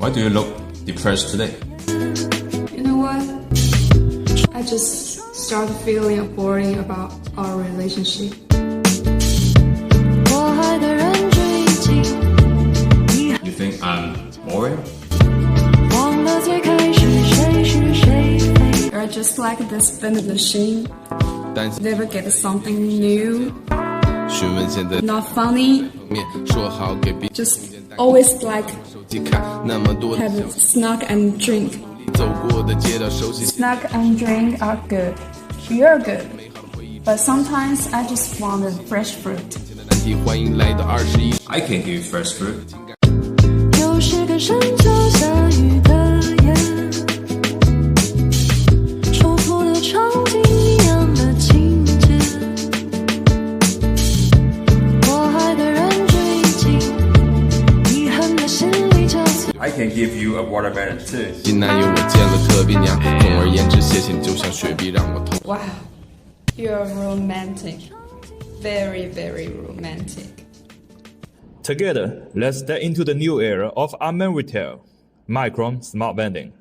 Why do you look depressed today? You know what? I just started feeling boring about our relationship. You think I'm boring? You're just like this vending machine. Never get something new. Not funny. Just always like have snack and drink. Snack and drink are good. You're good. But sometimes I just want a fresh fruit. I can give you fresh fruit. I can give you a watermelon too. Wow, you're romantic. Very, very romantic. Together, let's step into the new era of unmanned retail. Micron Smart Vending.